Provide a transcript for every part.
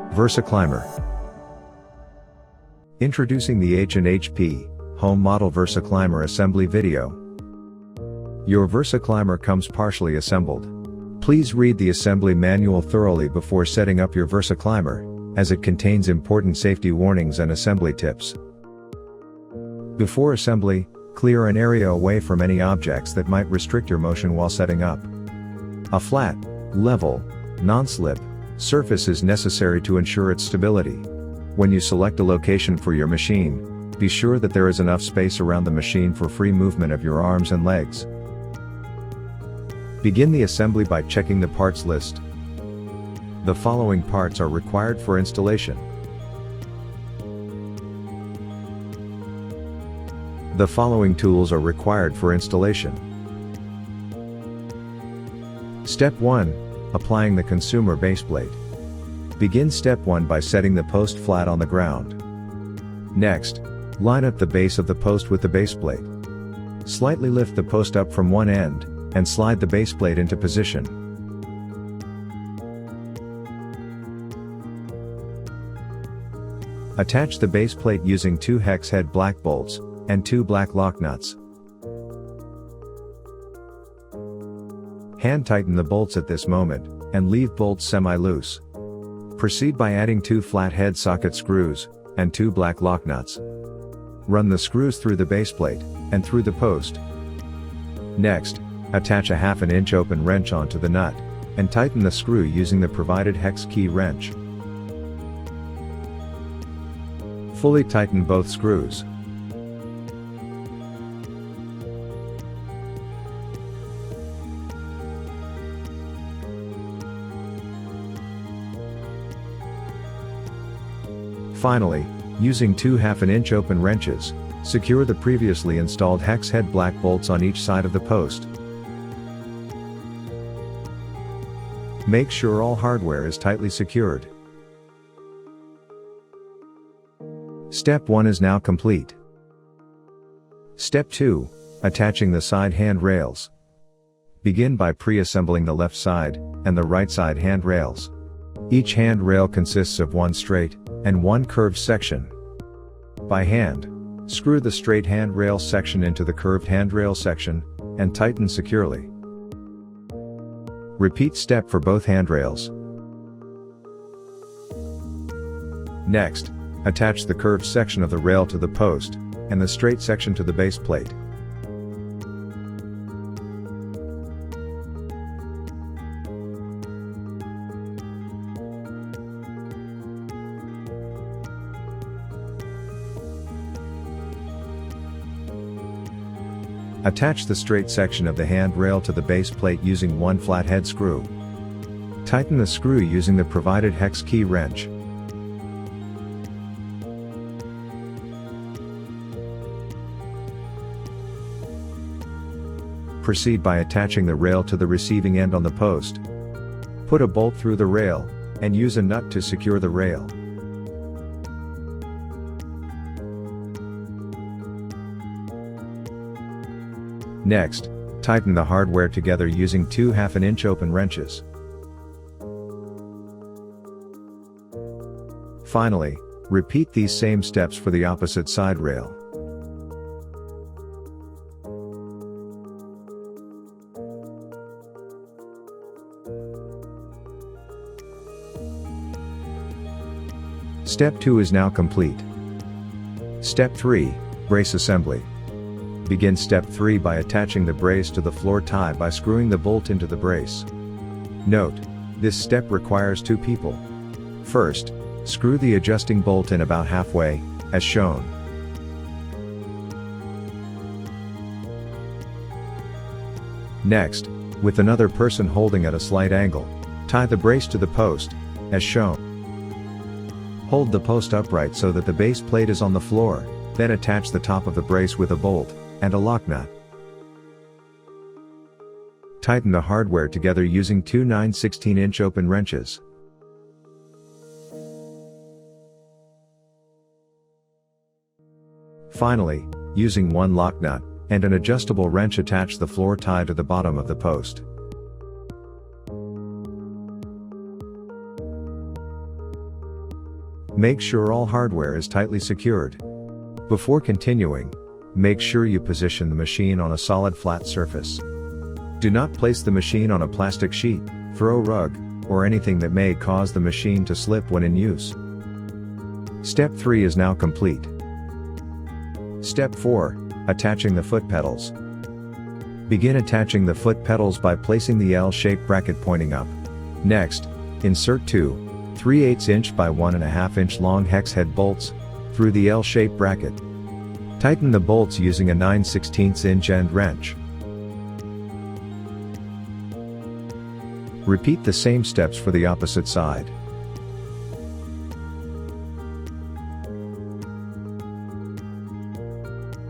VersaClimber. Introducing the H&HP Home Model VersaClimber Assembly Video. Your VersaClimber comes partially assembled. Please read the assembly manual thoroughly before setting up your VersaClimber, as it contains important safety warnings and assembly tips. Before assembly, clear an area away from any objects that might restrict your motion while setting up. A flat, level, non-slip surface is necessary to ensure its stability. When you select a location for your machine, be sure that there is enough space around the machine for free movement of your arms and legs. Begin the assembly by checking the parts list. The following parts are required for installation. The following tools are required for installation. Step 1. Applying the consumer base plate. Begin step 1 by setting the post flat on the ground. Next, line up the base of the post with the base plate. Slightly lift the post up from one end, and slide the base plate into position. Attach the base plate using 2 hex head black bolts, and 2 black lock nuts. Hand tighten the bolts at this moment, and leave bolts semi-loose. Proceed by adding 2 flat head socket screws, and 2 black lock nuts. Run the screws through the base plate, and through the post. Next, attach a 1/2 inch open wrench onto the nut, and tighten the screw using the provided hex key wrench. Fully tighten both screws. Finally, using 2 1/2 inch open wrenches, secure the previously installed hex head black bolts on each side of the post. Make sure all hardware is tightly secured. Step 1 is now complete. Step 2. Attaching the side handrails. Begin by pre-assembling the left side, and the right side handrails. Each handrail consists of one straight, and one curved section. By hand, screw the straight handrail section into the curved handrail section, and tighten securely. Repeat step for both handrails. Next, attach the curved section of the rail to the post, and the straight section to the base plate. Attach the straight section of the handrail to the base plate using 1 flathead screw. Tighten the screw using the provided hex key wrench. Proceed by attaching the rail to the receiving end on the post. Put a bolt through the rail, and use a nut to secure the rail. Next, tighten the hardware together using 2 1/2 inch open wrenches. Finally, repeat these same steps for the opposite side rail. Step 2 is now complete. Step 3, brace assembly. Begin step 3 by attaching the brace to the floor tie by screwing the bolt into the brace. Note, this step requires 2 people. First, screw the adjusting bolt in about halfway, as shown. Next, with another person holding at a slight angle, tie the brace to the post, as shown. Hold the post upright so that the base plate is on the floor, then attach the top of the brace with a bolt and a lock nut. Tighten the hardware together using 2 9/16 inch open wrenches. Finally, using 1 lock nut and an adjustable wrench, attach the floor tie to the bottom of the post. Make sure all hardware is tightly secured. Before continuing, make sure you position the machine on a solid flat surface. Do not place the machine on a plastic sheet, throw rug, or anything that may cause the machine to slip when in use. Step 3 is now complete. Step 4, attaching the foot pedals. Begin attaching the foot pedals by placing the L-shaped bracket pointing up. Next, insert two 3/8 inch by 1.5 inch long hex head bolts through the L-shaped bracket. Tighten the bolts using a 9/16 inch end wrench. Repeat the same steps for the opposite side.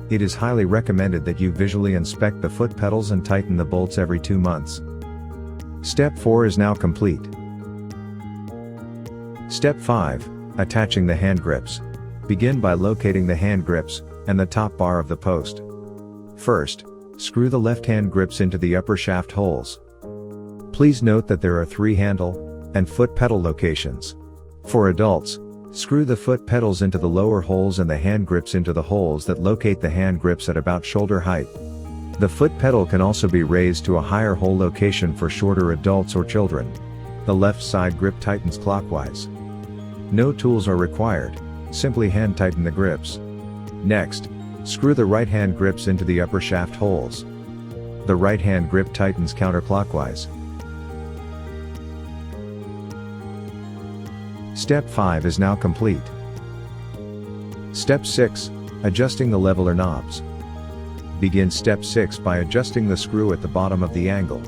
It is highly recommended that you visually inspect the foot pedals and tighten the bolts every 2 months. Step 4 is now complete. Step 5, attaching the hand grips. Begin by locating the hand grips and the top bar of the post. First, screw the left hand grips into the upper shaft holes. Please note that there are 3 handle and foot pedal locations. For adults, screw the foot pedals into the lower holes and the hand grips into the holes that locate the hand grips at about shoulder height. The foot pedal can also be raised to a higher hole location for shorter adults or children. The left side grip tightens clockwise. No tools are required, simply hand tighten the grips. Next, screw the right hand grips into the upper shaft holes. The right hand grip tightens counterclockwise. Step 5 is now complete. Step 6, adjusting the leveler knobs. Begin step 6 by adjusting the screw at the bottom of the angle.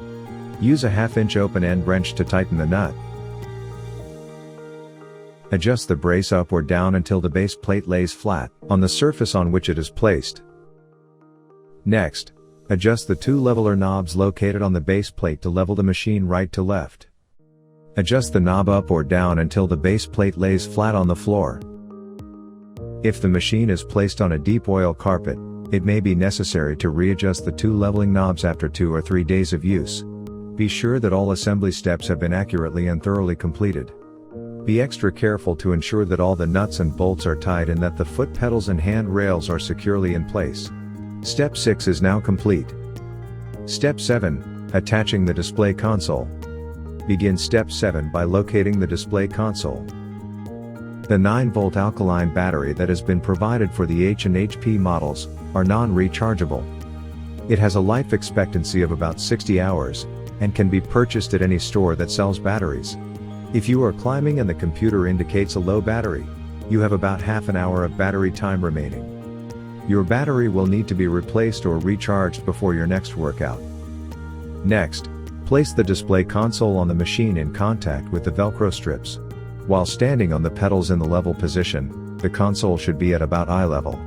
Use a 1/2 inch open end wrench to tighten the nut. Adjust the brace up or down until the base plate lays flat on the surface on which it is placed. Next, adjust the 2 leveler knobs located on the base plate to level the machine right to left. Adjust the knob up or down until the base plate lays flat on the floor. If the machine is placed on a deep oil carpet, it may be necessary to readjust the 2 leveling knobs after 2 or 3 days of use. Be sure that all assembly steps have been accurately and thoroughly completed. Be extra careful to ensure that all the nuts and bolts are tight and that the foot pedals and hand rails are securely in place. Step 6 is now complete. Step 7, attaching the display console. Begin step 7 by locating the display console. The 9-volt alkaline battery that has been provided for the H&HP models are non-rechargeable. It has a life expectancy of about 60 hours, and can be purchased at any store that sells batteries. If you are climbing and the computer indicates a low battery, you have about half an hour of battery time remaining. Your battery will need to be replaced or recharged before your next workout. Next, place the display console on the machine in contact with the Velcro strips. While standing on the pedals in the level position, the console should be at about eye level.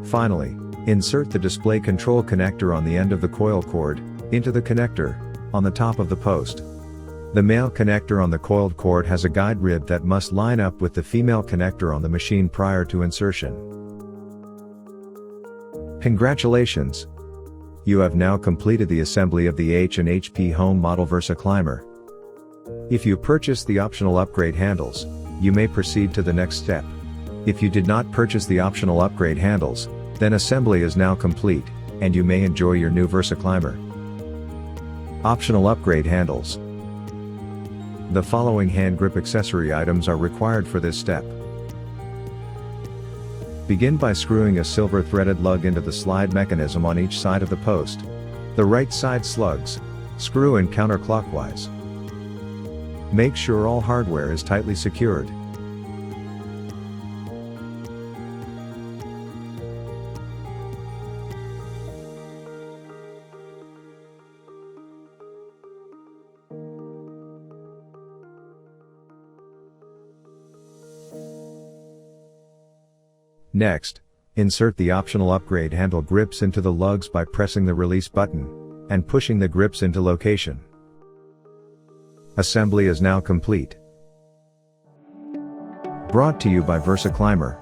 Finally, insert the display control connector on the end of the coil cord into the connector on the top of the post. The male connector on the coiled cord has a guide rib that must line up with the female connector on the machine prior to insertion. Congratulations! You have now completed the assembly of the H&HP home model VersaClimber. If you purchased the optional upgrade handles, you may proceed to the next step. If you did not purchase the optional upgrade handles, then assembly is now complete, and you may enjoy your new VersaClimber. Optional upgrade handles. The following hand grip accessory items are required for this step. Begin by screwing a silver threaded lug into the slide mechanism on each side of the post. The right side slugs. Screw in counterclockwise. Make sure all hardware is tightly secured. Next, insert the optional upgrade handle grips into the lugs by pressing the release button and pushing the grips into location. Assembly is now complete. Brought to you by VersaClimber.